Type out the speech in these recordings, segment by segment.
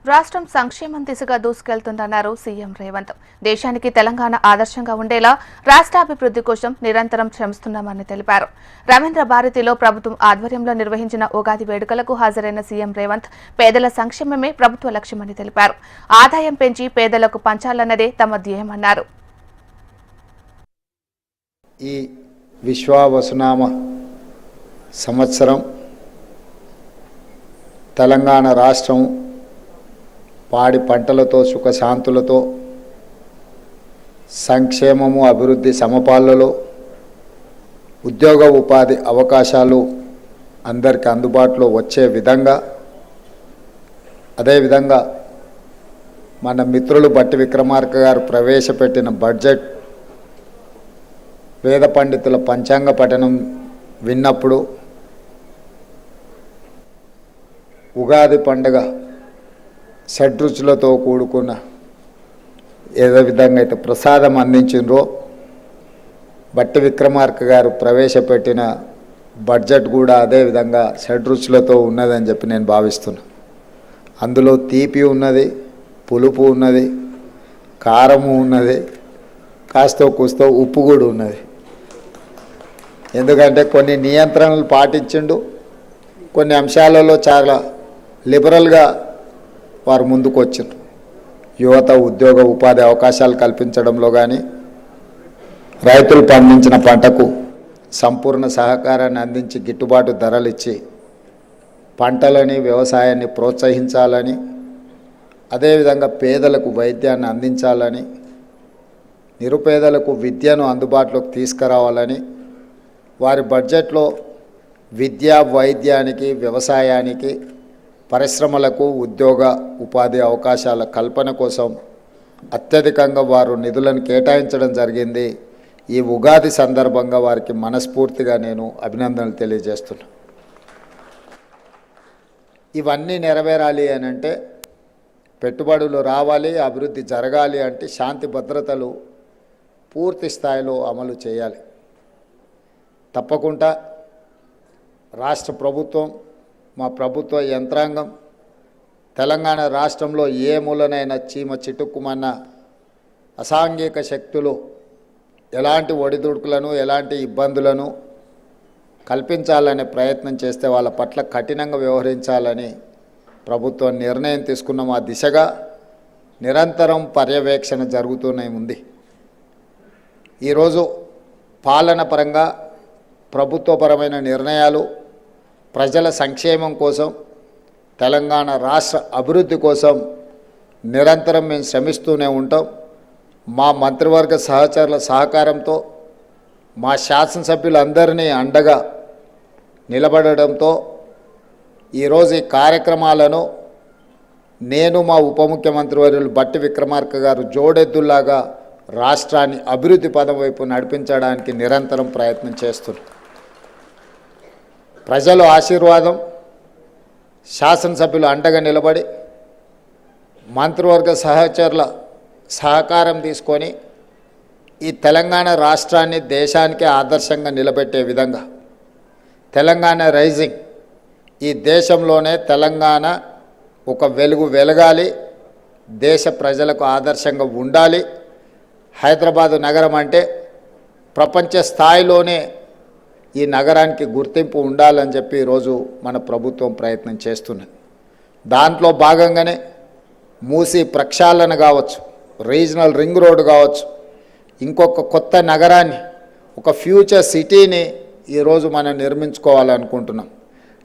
రాష్ట్రం సంక్షేమం దిశగా దూసుకెళ్తుందన్నారు సీఎం రేవంత్. దేశానికి తెలంగాణ ఆదర్శంగా ఉండేలా రాష్ట్రాభివృద్ధి కోసం నిరంతరం శ్రమిస్తున్నామని తెలిపారు. రవీంద్ర భారతిలో ప్రభుత్వం ఆధ్వర్యంలో నిర్వహించిన ఉగాది వేడుకలకు హాజరైన సీఎం రేవంత్ పేదల సంక్షేమమే ప్రభుత్వ లక్ష్యమని తెలిపారు. ఆదాయం పెంచి పేదలకు పంచాలన్నదే తమ ధ్యేయమన్నారు. ఈ విశ్వావసునామ సంవత్సరం తెలంగాణ రాష్ట్రం పాడి పంటలతో సుఖశాంతులతో సంక్షేమము అభివృద్ధి సమపాలలో ఉద్యోగ ఉపాధి అవకాశాలు అందరికీ అందుబాటులో వచ్చే విధంగా అదేవిధంగా మన మిత్రులు బట్టి విక్రమార్క గారు ప్రవేశపెట్టిన బడ్జెట్ వేద పండితుల పంచాంగ పఠనం విన్నప్పుడు ఉగాది పండుగ షడ్రుచులతో కూడుకున్న ఏదో విధంగా అయితే ప్రసాదం అందించిండ్రో బట్టి విక్రమార్క గారు ప్రవేశపెట్టిన బడ్జెట్ కూడా అదేవిధంగా షడ్రుచులతో ఉన్నదని చెప్పి నేను భావిస్తున్నాను. అందులో తీపి ఉన్నది, పులుపు ఉన్నది, కారము ఉన్నది, కాస్తో కూస్తో ఉప్పు కూడా ఉన్నది. ఎందుకంటే కొన్ని నియంత్రణలు పాటించిండు, కొన్ని అంశాలలో చాలా లిబరల్గా వారు ముందుకు వచ్చారు. యువత ఉద్యోగ ఉపాధి అవకాశాలు కల్పించడంలో కానీ రైతులు పండించిన పంటకు సంపూర్ణ సహకారాన్ని అందించి గిట్టుబాటు ధరలు ఇచ్చి పంటలని వ్యవసాయాన్ని ప్రోత్సహించాలని అదేవిధంగా పేదలకు వైద్యాన్ని అందించాలని నిరుపేదలకు విద్యను అందుబాటులోకి తీసుకురావాలని వారి బడ్జెట్లో విద్య వైద్యానికి వ్యవసాయానికి పరిశ్రమలకు ఉద్యోగ ఉపాధి అవకాశాల కల్పన కోసం అత్యధికంగా వారు నిధులను కేటాయించడం జరిగింది. ఈ ఉగాది సందర్భంగా వారికి మనస్ఫూర్తిగా నేను అభినందనలు తెలియజేస్తున్నా. ఇవన్నీ నెరవేరాలి అని అంటే పెట్టుబడులు రావాలి, అభివృద్ధి జరగాలి అంటే శాంతి భద్రతలు పూర్తి స్థాయిలో అమలు చేయాలి. తప్పకుండా రాష్ట్ర ప్రభుత్వం మా ప్రభుత్వ యంత్రాంగం తెలంగాణ రాష్ట్రంలో ఏ మూలనైనా చీమ చిటుక్కుమన్న అసాంఘిక శక్తులు ఎలాంటి ఒడిదుడుకులను ఎలాంటి ఇబ్బందులను కల్పించాలనే ప్రయత్నం చేస్తే వాళ్ళ పట్ల కఠినంగా వ్యవహరించాలని ప్రభుత్వం నిర్ణయం తీసుకున్న ఆ దిశగా నిరంతరం పర్యవేక్షణ జరుగుతూనే ఉంది. ఈరోజు పాలన పరంగా ప్రభుత్వపరమైన నిర్ణయాలు ప్రజల సంక్షేమం కోసం తెలంగాణ రాష్ట్ర అభివృద్ధి కోసం నిరంతరం మేము శ్రమిస్తూనే ఉంటాం. మా మంత్రివర్గ సహచరుల సహకారంతో మా శాసనసభ్యులందరినీ అండగా నిలబడడంతో ఈరోజు ఈ కార్యక్రమాలను నేను మా ఉప ముఖ్యమంత్రి వర్యులు బట్టి విక్రమార్క గారు జోడెద్దుల్లాగా రాష్ట్రాన్ని అభివృద్ధి పదం వైపు నడిపించడానికి నిరంతరం ప్రయత్నం చేస్తున్నాం. ప్రజల ఆశీర్వాదం, శాసనసభ్యులు అండగా నిలబడి మంత్రివర్గ సహచరుల సహకారం తీసుకొని ఈ తెలంగాణ రాష్ట్రాన్ని దేశానికే ఆదర్శంగా నిలబెట్టే విధంగా తెలంగాణ రైజింగ్ ఈ దేశంలోనే తెలంగాణ ఒక వెలుగు వెలగాలి, దేశ ప్రజలకు ఆదర్శంగా ఉండాలి. హైదరాబాదు నగరం అంటే ప్రపంచ స్థాయిలోనే ఈ నగరానికి గుర్తింపు ఉండాలని చెప్పి ఈరోజు మన ప్రభుత్వం ప్రయత్నం చేస్తున్నది. దాంట్లో భాగంగానే మూసీ ప్రక్షాళన కావచ్చు, రీజనల్ రింగ్ రోడ్డు కావచ్చు, ఇంకొక కొత్త నగరాన్ని ఒక ఫ్యూచర్ సిటీని ఈరోజు మనం నిర్మించుకోవాలనుకుంటున్నాం.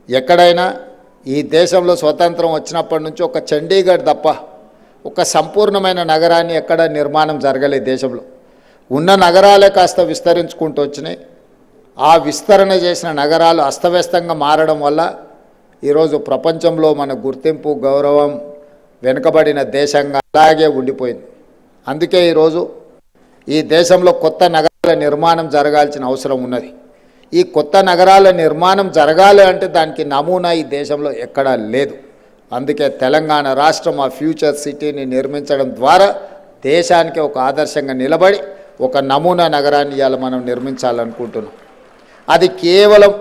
ఎక్కడైనా ఈ దేశంలో స్వతంత్రం వచ్చినప్పటి నుంచి ఒక చండీగఢ్ తప్ప ఒక సంపూర్ణమైన నగరాన్ని ఎక్కడ నిర్మాణం జరగలేదు. దేశంలో ఉన్న నగరాలే కాస్త విస్తరించుకుంటూ వచ్చినాయి. ఆ విస్తరణ చేసిన నగరాలు అస్తవ్యస్తంగా మారడం వల్ల ఈరోజు ప్రపంచంలో మన గుర్తింపు గౌరవం వెనుకబడిన దేశంగా అలాగే ఉండిపోయింది. అందుకే ఈరోజు ఈ దేశంలో కొత్త నగరాల నిర్మాణం జరగాల్సిన అవసరం ఉన్నది. ఈ కొత్త నగరాల నిర్మాణం జరగాలి అంటే దానికి నమూనా ఈ దేశంలో ఎక్కడా లేదు. అందుకే తెలంగాణ రాష్ట్రం ఆ ఫ్యూచర్ సిటీని నిర్మించడం ద్వారా దేశానికి ఒక ఆదర్శంగా నిలబడి ఒక నమూనా నగరాన్ని ఇవాళ మనం నిర్మించాలనుకుంటున్నాం. అది కేవలం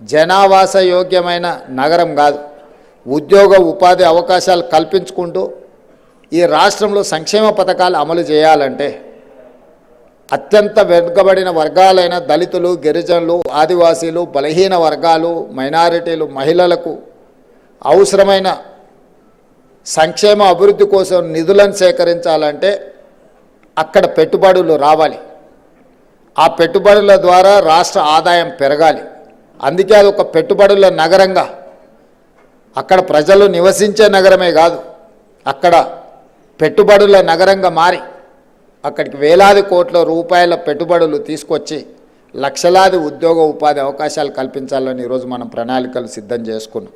జనావాస యోగ్యమైన నగరం కాదు, ఉద్యోగ ఉపాధి అవకాశాలు కల్పించుకుంటూ ఈ రాష్ట్రంలో సంక్షేమ పథకాలు అమలు చేయాలంటే అత్యంత వెనుకబడిన వర్గాలైన దళితులు, గిరిజనులు, ఆదివాసీలు, బలహీన వర్గాలు, మైనారిటీలు, మహిళలకు అవసరమైన సంక్షేమ అభివృద్ధి కోసం నిధులను సేకరించాలంటే అక్కడ పెట్టుబడులు రావాలి. ఆ పెట్టుబడుల ద్వారా రాష్ట్ర ఆదాయం పెరగాలి. అందుకే అది ఒక పెట్టుబడుల నగరంగా, అక్కడ ప్రజలు నివసించే నగరమే కాదు, అక్కడ పెట్టుబడుల నగరంగా మారి అక్కడికి వేలాది కోట్ల రూపాయల పెట్టుబడులు తీసుకొచ్చి లక్షలాది ఉద్యోగ ఉపాధి అవకాశాలు కల్పించాలని ఈరోజు మనం ప్రణాళికలు సిద్ధం చేసుకున్నాం.